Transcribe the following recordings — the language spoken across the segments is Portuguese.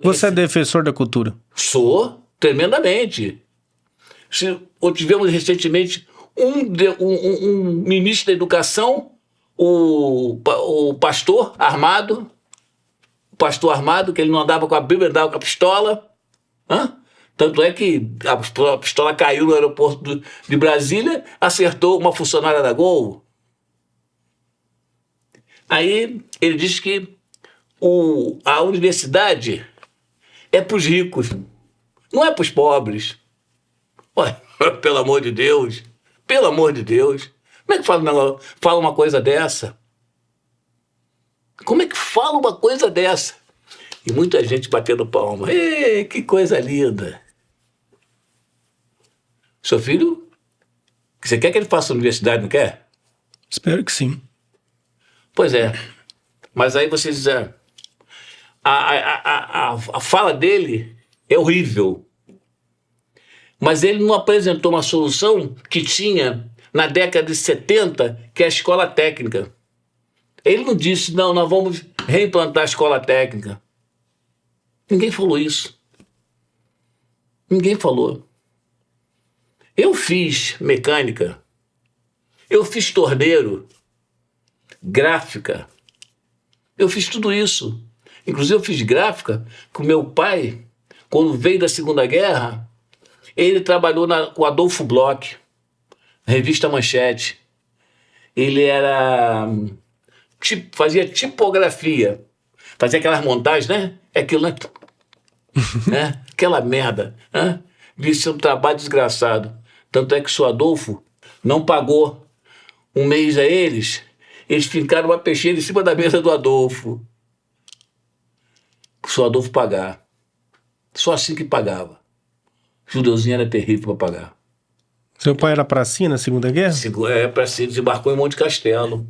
Você é defensor da cultura? Sou, tremendamente. Tivemos recentemente um ministro da Educação, o pastor Armado, que ele não andava com a Bíblia, andava com a pistola. Tanto é que a pistola caiu no aeroporto de Brasília, acertou uma funcionária da Gol. Aí ele diz que a universidade é para os ricos, não é para os pobres. Ué, pelo amor de Deus, como é que fala uma coisa dessa? Como é que fala uma coisa dessa? E muita gente batendo palma. Ei, que coisa linda. Seu filho, você quer que ele faça universidade, não quer? Espero que sim. Pois é. Mas aí vocês dizem, a fala dele é horrível. Mas ele não apresentou uma solução que tinha na década de 70, que é a escola técnica. Ele não disse, não, nós vamos reimplantar a escola técnica. Ninguém falou isso. Ninguém falou. Eu fiz mecânica, eu fiz torneiro, gráfica, eu fiz tudo isso. Inclusive eu fiz gráfica com meu pai, quando veio da Segunda Guerra, ele trabalhou com Adolfo Bloch, revista Manchete. Ele fazia tipografia, fazia aquelas montagens, né? Aquilo, né? Aquela merda. Isso é um trabalho desgraçado. Tanto é que o seu Adolfo não pagou um mês a eles fincaram uma peixeira em cima da mesa do Adolfo. O seu Adolfo pagar. Só assim que pagava. O judeuzinho era terrível para pagar. Seu pai era pracinha na Segunda Guerra? Pracinha, desembarcou em Monte Castelo.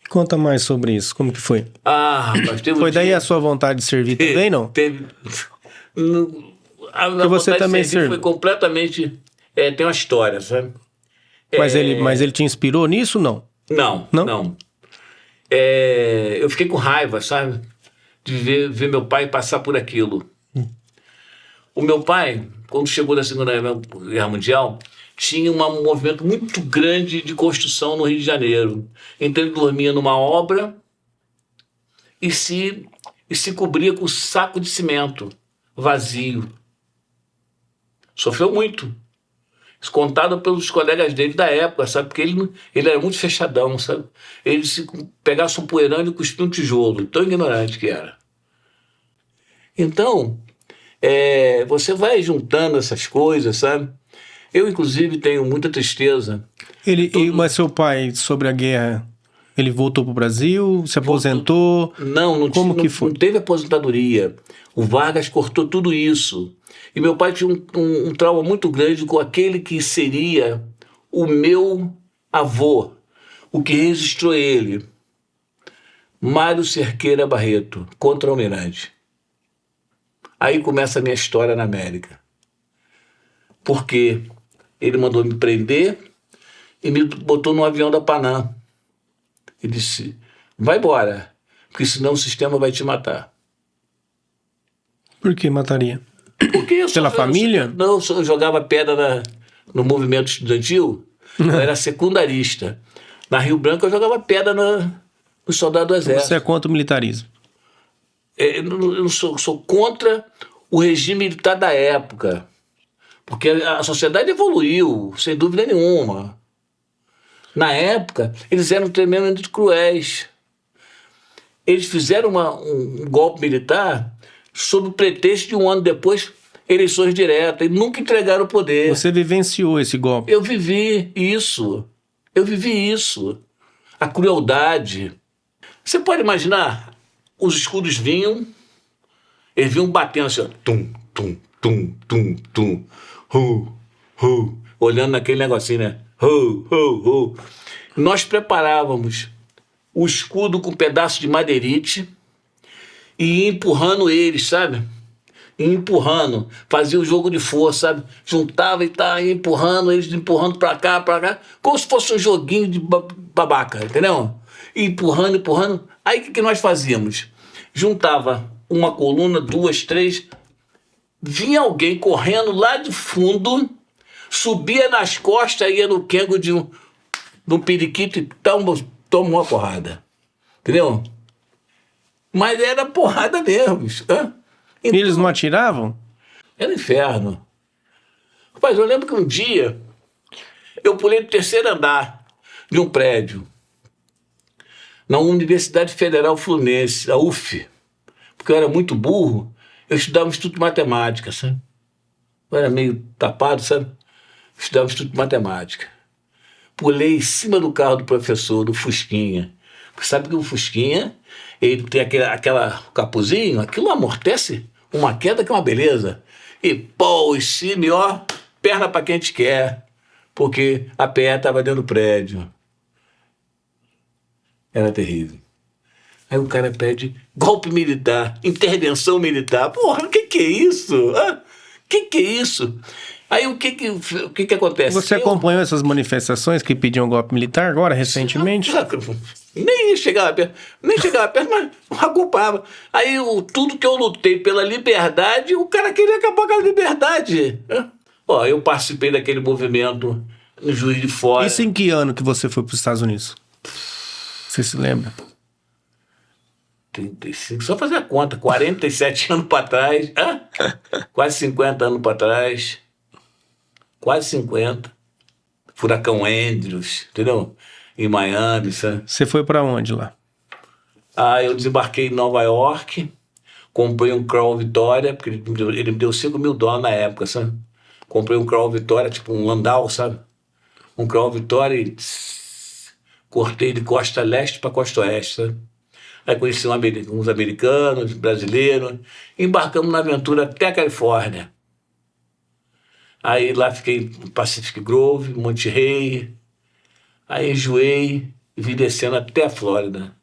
Conta mais sobre isso, como que foi? Rapaz, foi daí a sua vontade de servir também, não? Teve. Porque você também serviu. Foi completamente... tem uma história, sabe? Mas ele te inspirou nisso, não? Não. Eu fiquei com raiva, sabe? De ver meu pai passar por aquilo. O meu pai, quando chegou da Segunda Guerra Mundial, tinha um movimento muito grande de construção no Rio de Janeiro. Então ele dormia numa obra e se cobria com saco de cimento vazio. Sofreu muito. Contado pelos colegas dele da época, sabe? Porque ele era muito fechadão, sabe? Ele se pegasse um poeirão e cuspia um tijolo, tão ignorante que era. Então, você vai juntando essas coisas, sabe? Eu, inclusive, tenho muita tristeza. Mas seu pai, sobre a guerra, ele voltou para o Brasil, se aposentou? Não teve aposentadoria. O Vargas cortou tudo isso. E meu pai tinha um trauma muito grande com aquele que seria o meu avô, o que registrou ele. Mário Cerqueira Barreto, contra-almirante. Aí começa a minha história na América. Porque ele mandou me prender e me botou num avião da Panam. E disse, vai embora, porque senão o sistema vai te matar. Por que mataria? Porque pela família? Eu jogava pedra no movimento estudantil, eu era secundarista. Na Rio Branco eu jogava pedra no soldado do exército. Você é contra o militarismo? Eu sou contra o regime militar da época, porque a sociedade evoluiu, sem dúvida nenhuma. Na época, eles eram tremendamente cruéis. Eles fizeram um golpe militar sob o pretexto de um ano depois, eleições diretas, e nunca entregaram o poder. Você vivenciou esse golpe? Eu vivi isso. A crueldade. Você pode imaginar, os escudos eles vinham batendo assim, ó, tum, tum, tum, tum, tum, olhando naquele negocinho, né? Nós preparávamos o escudo com um pedaço de madeirite e ia empurrando eles, sabe? Fazia o jogo de força, sabe? Juntava e ia empurrando, eles empurrando pra cá, como se fosse um joguinho de babaca, entendeu? E empurrando. Aí o que nós fazíamos? Juntava uma coluna, 2, 3. Vinha alguém correndo lá de fundo, subia nas costas, ia no quengo de um periquito e tomou uma porrada. Entendeu? Mas era porrada mesmo. Então, E eles não atiravam? era inferno. Rapaz, eu lembro que um dia eu pulei do 3º andar de um prédio na Universidade Federal Fluminense, a UF, porque eu era muito burro. Eu estudava no Instituto de Matemática, sabe? Eu era meio tapado, sabe? Estudava no Instituto de Matemática. Pulei em cima do carro do professor, do Fusquinha. Porque sabe que o Fusquinha, ele tem aquela capuzinho, aquilo amortece uma queda que é uma beleza. E pô, em cima, ó, perna pra quem a gente quer, porque a PE estava dentro do prédio. Era terrível. Aí o cara pede golpe militar, intervenção militar. Porra, o que é isso? O que é isso? Aí o que acontece? Você acompanhou essas manifestações que pediam golpe militar agora, recentemente? Nem chegava perto, mas acompanhava. Aí tudo que eu lutei pela liberdade, o cara queria acabar com a liberdade. Ó, eu participei daquele movimento no Juiz de Fora. Isso em que ano que você foi para os Estados Unidos? Você se lembra? 35, só fazer a conta, 47 anos para trás, quase 50 anos para trás, quase 50. Furacão Andrews, entendeu? Em Miami, sabe? Você foi para onde lá? Eu desembarquei em Nova York, comprei um Crown Vitória, porque ele me deu $5.000 na época, sabe? Comprei um Crown Vitória, tipo um Landau, sabe? Um Crown Vitória e cortei de costa leste para costa oeste, sabe? Aí conheci uns americanos, brasileiros, embarcamos na aventura até a Califórnia. Aí lá fiquei no Pacific Grove, Monte Rey, aí enjoei e vim descendo até a Flórida.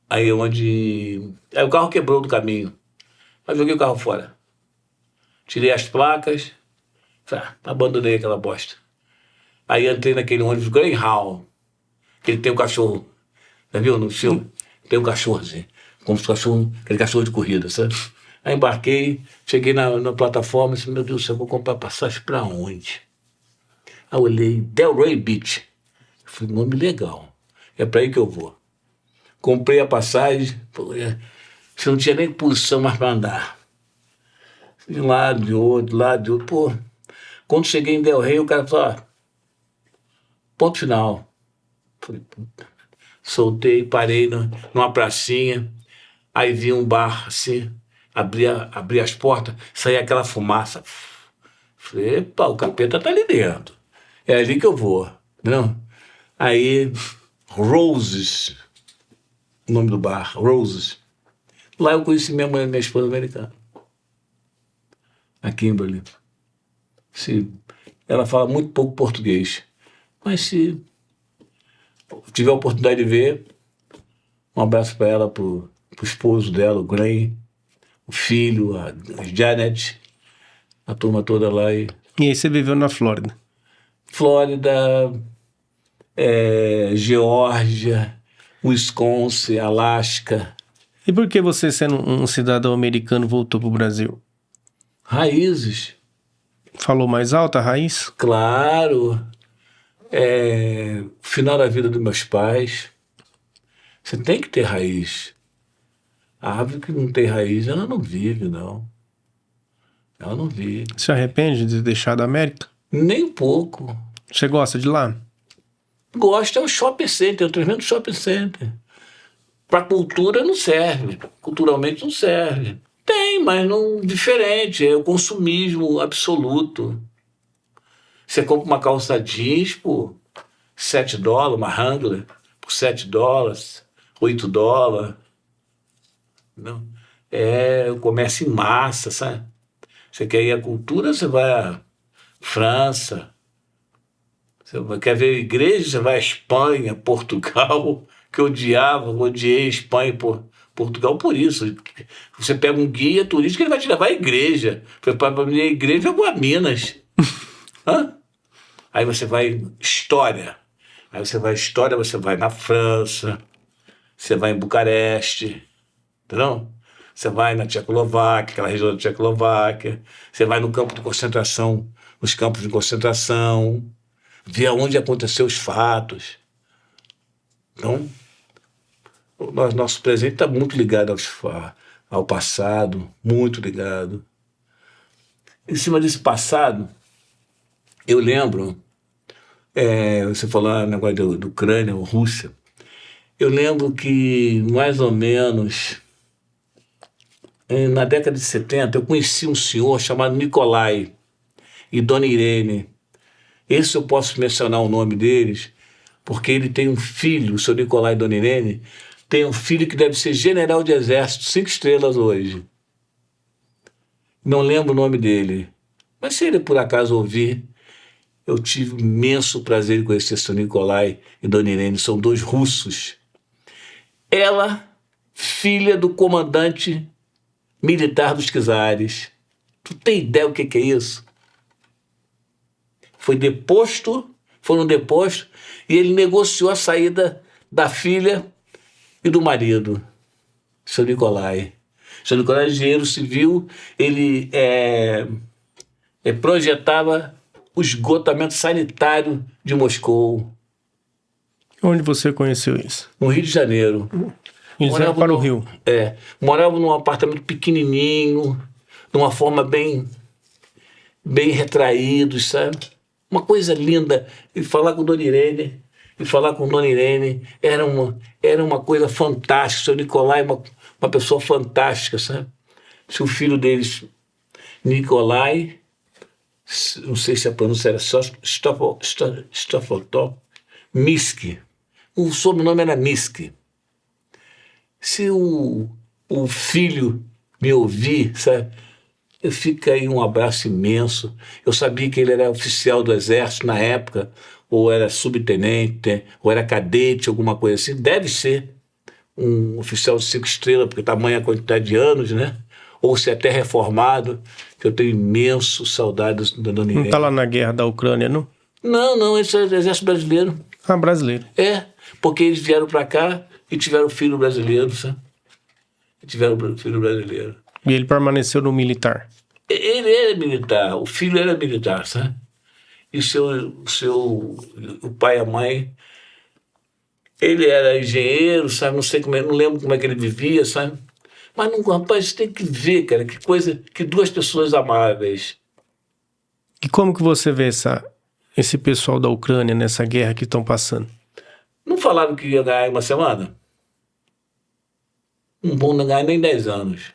Aí o carro quebrou do caminho, mas joguei o carro fora. Tirei as placas, abandonei aquela bosta. Aí entrei naquele ônibus Greyhound, que ele tem um cachorro, já viu no filme? Tem um cachorrozinho, como se cachorro, aquele cachorro de corrida, sabe? Aí embarquei, cheguei na plataforma e disse, meu Deus do céu, vou comprar passagem pra onde? Aí eu olhei, Delray Beach. Eu falei, nome legal, é pra aí que eu vou. Comprei a passagem, você não tinha nem posição mais pra andar. De um lado, de outro, pô. Quando cheguei em Del Rey, o cara falou, ponto final. Falei, puta. Soltei, parei numa pracinha, aí vi um bar assim, abri as portas, saía aquela fumaça. Falei, epa, o capeta tá ali dentro. É ali que eu vou, não? Aí, Roses, o nome do bar, Roses. Lá eu conheci minha mãe e minha esposa americana. A Kimberly. Ela fala muito pouco português, mas se tiver a oportunidade de ver, um abraço para ela, pro esposo dela, o Glenn, o filho, a Janet, a turma toda lá. E aí você viveu na Flórida? Flórida, Geórgia, Wisconsin, Alasca. E por que você, sendo um cidadão americano, voltou pro Brasil? Raízes. Falou mais alta a raiz? Claro. Final da vida dos meus pais. Você tem que ter raiz. A árvore que não tem raiz, ela não vive, não. Ela não vive. Se arrepende de ter deixado a América? Nem um pouco. Você gosta de lá? Gosto, é um shopping center, um tremendo shopping center. Para cultura não serve, culturalmente não serve. Tem, mas não diferente, é o consumismo absoluto. Você compra uma calça jeans por $7, uma Wrangler por $7, $8. Não? O comércio em massa, sabe? Você quer ir à cultura, você vai à França. Quer ver igreja, você vai à Espanha, Portugal, que eu odiei Espanha e Portugal por isso. Você pega um guia turístico, ele vai te levar à igreja. Para mim, a igreja, eu vou a Minas. Aí você vai história. Você vai na França, você vai em Bucareste, entendeu? Você vai na Tchecoslováquia, aquela região da Tchecoslováquia, você vai no campo de concentração, nos campos de concentração, vê onde aconteceu os fatos. Então, o nosso presente está muito ligado ao passado, muito ligado. Em cima desse passado, eu lembro, você falou negócio do Ucrânia, ou Rússia, eu lembro que mais ou menos na década de 70 eu conheci um senhor chamado Nicolai e Dona Irene. Esse eu posso mencionar o nome deles, porque ele tem um filho, o senhor Nicolai e Dona Irene, tem um filho que deve ser general de exército, 5 estrelas hoje. Não lembro o nome dele, mas se ele por acaso ouvir, eu tive imenso prazer em conhecer o senhor Nicolai e Dona Irene, são 2 russos. Ela, filha do comandante militar dos czares. Tu tem ideia o que é isso? Foram depostos, e ele negociou a saída da filha e do marido, seu Nicolai. Seu Nicolai, engenheiro civil, ele projetava o esgotamento sanitário de Moscou. Onde você conheceu isso? No Rio de Janeiro. Eles vieram para o Rio. Morava num apartamento pequenininho, de uma forma bem retraído, sabe? Uma coisa linda. E falar com Dona Irene, era uma coisa fantástica. O senhor Nicolai é uma pessoa fantástica, sabe? Se o filho deles, Nicolai, não sei se a pronúncia era só Stafotov, Miski. O sobrenome era Miski. Se o filho me ouvir, sabe, fica aí um abraço imenso. Eu sabia que ele era oficial do exército na época, ou era subtenente, ou era cadete, alguma coisa assim. Deve ser um oficial de 5 estrelas, porque tamanha a quantidade de anos, né? Ou se até reformado, que eu tenho imenso saudades da Dona Irene. Não está lá na guerra da Ucrânia, não? Não, esse é o exército brasileiro. Ah, brasileiro. Porque eles vieram para cá e tiveram filho brasileiro, sabe? E ele permaneceu no militar? Ele era militar, o filho era militar, sabe? E o pai e a mãe, ele era engenheiro, sabe? Não lembro como é que ele vivia, sabe? Mas, rapaz, você tem que ver, cara, que coisa, que 2 pessoas amáveis. E como que você vê esse pessoal da Ucrânia nessa guerra que estão passando? Não falaram que ia ganhar em uma semana? Não vão ganhar nem 10 anos.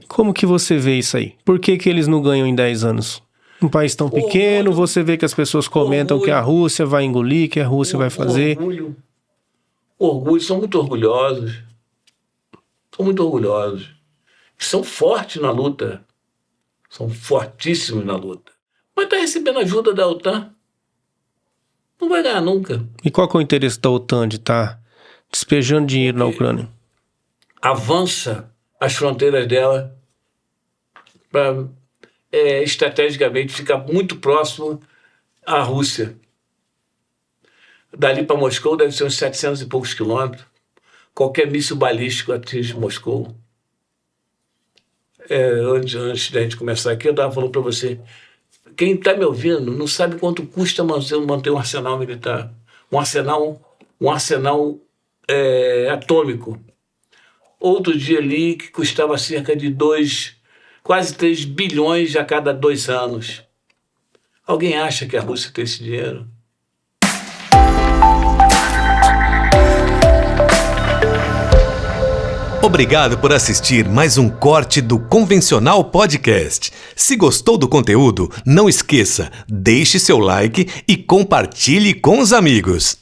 Como que você vê isso aí? Por que eles não ganham em 10 anos? Um país tão pequeno, você vê que as pessoas comentam que a Rússia vai engolir, que a Rússia vai fazer. Orgulho, são muito orgulhosos. São fortes na luta. São fortíssimos na luta. Mas está recebendo ajuda da OTAN. Não vai ganhar nunca. E qual que é o interesse da OTAN de estar despejando dinheiro na Ucrânia? Avança as fronteiras dela para estrategicamente ficar muito próximo à Rússia. Dali para Moscou deve ser uns 700 e poucos quilômetros. Qualquer míssil balístico atinge Moscou. Antes da gente começar aqui, eu estava falando para você, quem está me ouvindo não sabe quanto custa manter um arsenal militar. Um arsenal atômico. Outro dia ali que custava cerca de quase 3 bilhões a cada 2 anos. Alguém acha que a Rússia tem esse dinheiro? Obrigado por assistir mais um corte do Convencional Podcast. Se gostou do conteúdo, não esqueça, deixe seu like e compartilhe com os amigos.